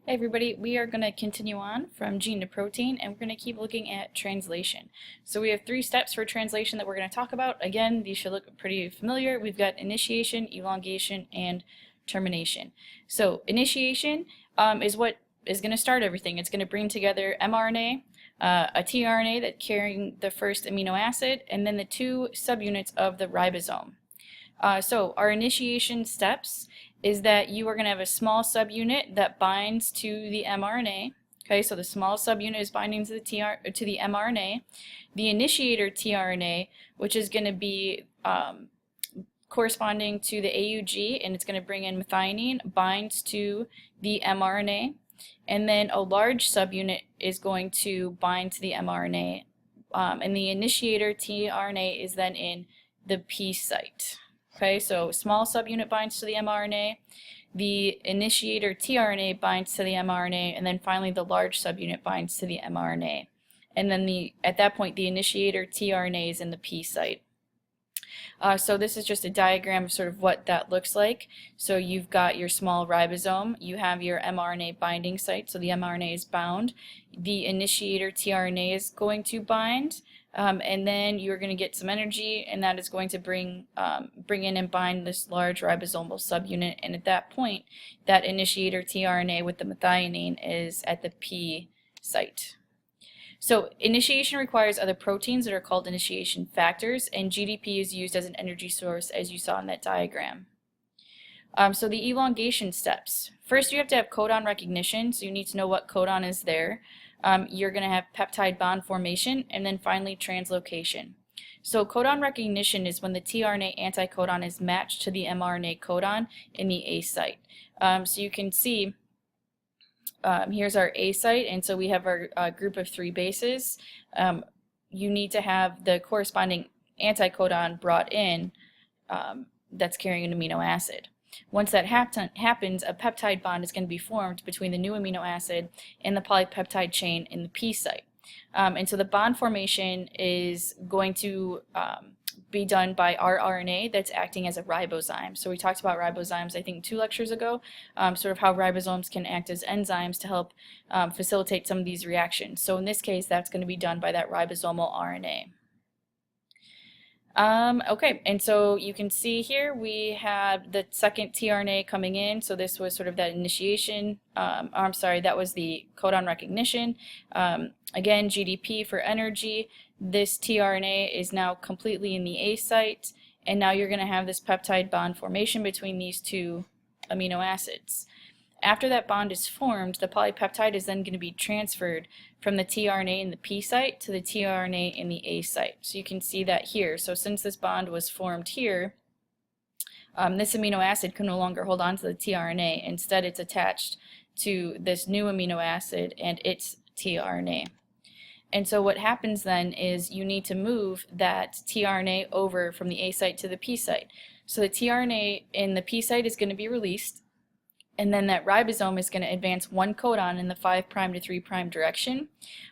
Hey everybody, we are going to continue on from gene to protein and we're going to keep looking at translation. So we have 3 steps for translation that we're going to talk about. Again, these should look pretty familiar. We've got initiation, elongation, and termination. So initiation is what is going to start everything. It's going to bring together mRNA, a tRNA that's carrying the first amino acid, and then the 2 subunits of the ribosome. So our initiation steps is that you are going to have a small subunit that binds to the mRNA. Okay, so the small subunit is binding to the mRNA. The initiator tRNA, which is going to be corresponding to the AUG, and it's going to bring in methionine, binds to the mRNA. And then a large subunit is going to bind to the mRNA. And the initiator tRNA is then in the P site. Okay, so small subunit binds to the mRNA, the initiator tRNA binds to the mRNA, and then finally the large subunit binds to the mRNA. And then at that point the initiator tRNA is in the P site. So this is just a diagram of sort of what that looks like. So you've got your small ribosome, you have your mRNA binding site, so the mRNA is bound. The initiator tRNA is going to bind, and then you're going to get some energy, and that is going to bring in and bind this large ribosomal subunit. And at that point, that initiator tRNA with the methionine is at the P site. So initiation requires other proteins that are called initiation factors, and GDP is used as an energy source, as you saw in that diagram. So the elongation steps. First, you have to have codon recognition, so you need to know what codon is there. You're going to have peptide bond formation, and then finally translocation. So codon recognition is when the tRNA anticodon is matched to the mRNA codon in the A site. So you can see here's our A site, and so we have our group of 3 bases. You need to have the corresponding anticodon brought in that's carrying an amino acid. Once that happens, a peptide bond is going to be formed between the new amino acid and the polypeptide chain in the P site. And so the bond formation is going to be done by our RNA that's acting as a ribozyme. So we talked about ribozymes, I think, 2 lectures ago, sort of how ribosomes can act as enzymes to help facilitate some of these reactions. So in this case, that's going to be done by that ribosomal RNA. Okay, and so you can see here we have the second tRNA coming in. So this was sort of that initiation, I'm sorry, that was the codon recognition. Again, GDP for energy. This tRNA is now completely in the A site, and now you're going to have this peptide bond formation between these 2 amino acids. After that bond is formed, the polypeptide is then going to be transferred from the tRNA in the P site to the tRNA in the A site. So you can see that here. So since this bond was formed here, this amino acid can no longer hold on to the tRNA. Instead, it's attached to this new amino acid and its tRNA. And so what happens then is you need to move that tRNA over from the A site to the P site. So the tRNA in the P site is going to be released, and then that ribosome is going to advance 1 codon in the 5' to 3' direction.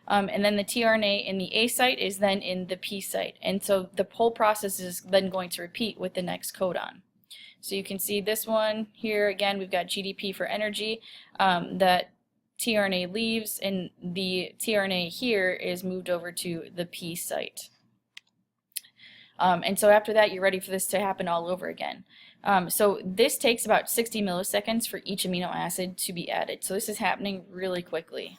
And then the tRNA in the A site is then in the P site. And so the whole process is then going to repeat with the next codon. So you can see this one here, again, we've got GDP for energy. That tRNA leaves, and the tRNA here is moved over to the P site. And so after that, you're ready for this to happen all over again. So this takes about 60 milliseconds for each amino acid to be added. So this is happening really quickly.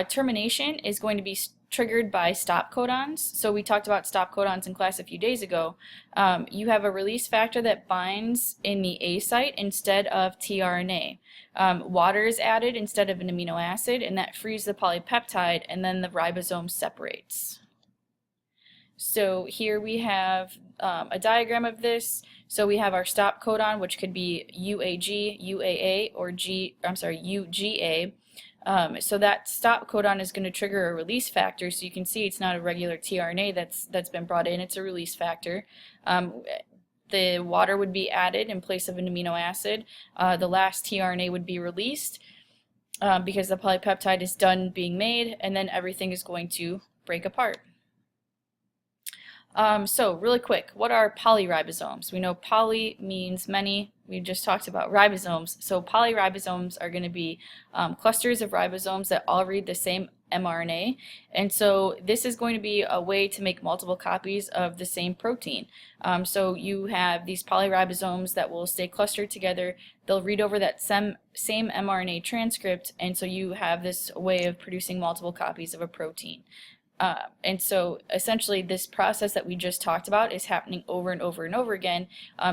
Termination is going to be triggered by stop codons. So we talked about stop codons in class a few days ago. You have a release factor that binds in the A site instead of tRNA. Water is added instead of an amino acid, and that frees the polypeptide, and then the ribosome separates. So here we have a diagram of this. So we have our stop codon, which could be UAG, UAA, or UGA. So that stop codon is going to trigger a release factor. So you can see it's not a regular tRNA that's been brought in. It's a release factor. The water would be added in place of an amino acid. The last tRNA would be released because the polypeptide is done being made, and then everything is going to break apart. So really quick, what are polyribosomes? We know poly means many, we just talked about ribosomes. So polyribosomes are going to be clusters of ribosomes that all read the same mRNA, and so this is going to be a way to make multiple copies of the same protein. So you have these polyribosomes that will stay clustered together. They'll read over that same mRNA transcript, and so you have this way of producing multiple copies of a protein. And so essentially this process that we just talked about is happening over and over and over again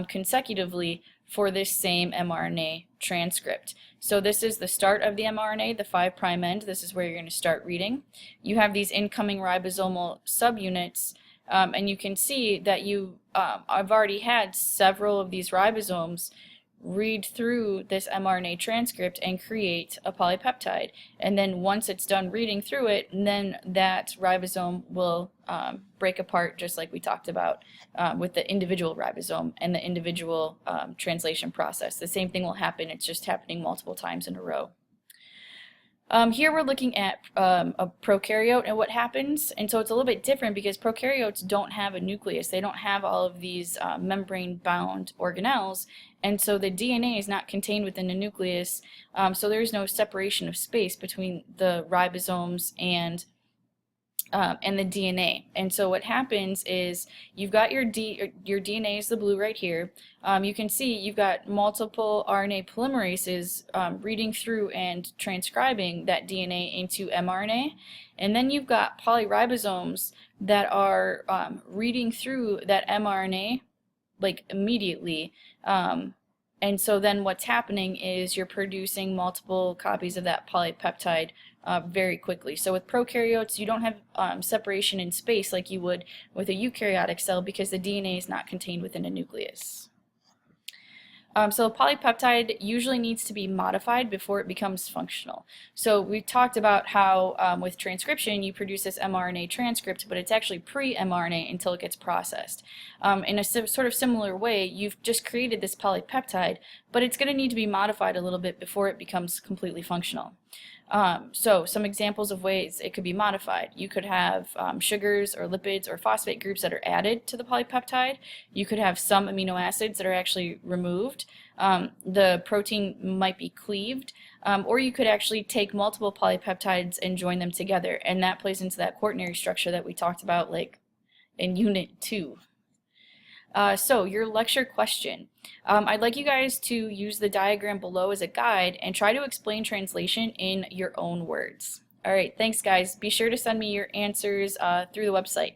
consecutively for this same mRNA transcript. So this is the start of the mRNA, the 5' end. This is where you're going to start reading. You have these incoming ribosomal subunits, and you can see that I've already had several of these ribosomes read through this mRNA transcript and create a polypeptide. And then once it's done reading through it, then that ribosome will break apart, just like we talked about with the individual ribosome and the individual translation process. The same thing will happen, it's just happening multiple times in a row. Here we're looking at a prokaryote and what happens, and so it's a little bit different because prokaryotes don't have a nucleus. They don't have all of these membrane-bound organelles, and so the DNA is not contained within the nucleus, so there's no separation of space between the ribosomes and the DNA. And so what happens is you've got your DNA is the blue right here. You can see you've got multiple RNA polymerases reading through and transcribing that DNA into mRNA. And then you've got polyribosomes that are reading through that mRNA like immediately. And so then what's happening is you're producing multiple copies of that polypeptide very quickly. So with prokaryotes, you don't have separation in space like you would with a eukaryotic cell because the DNA is not contained within a nucleus. So a polypeptide usually needs to be modified before it becomes functional. So we talked about how with transcription you produce this mRNA transcript, but it's actually pre-mRNA until it gets processed. In a sort of similar way, you've just created this polypeptide, but it's going to need to be modified a little bit before it becomes completely functional. So some examples of ways it could be modified. You could have sugars or lipids or phosphate groups that are added to the polypeptide. You could have some amino acids that are actually removed. The protein might be cleaved. Or you could actually take multiple polypeptides and join them together. And that plays into that quaternary structure that we talked about like in Unit 2. So your lecture question. I'd like you guys to use the diagram below as a guide and try to explain translation in your own words. All right, thanks guys. Be sure to send me your answers through the website.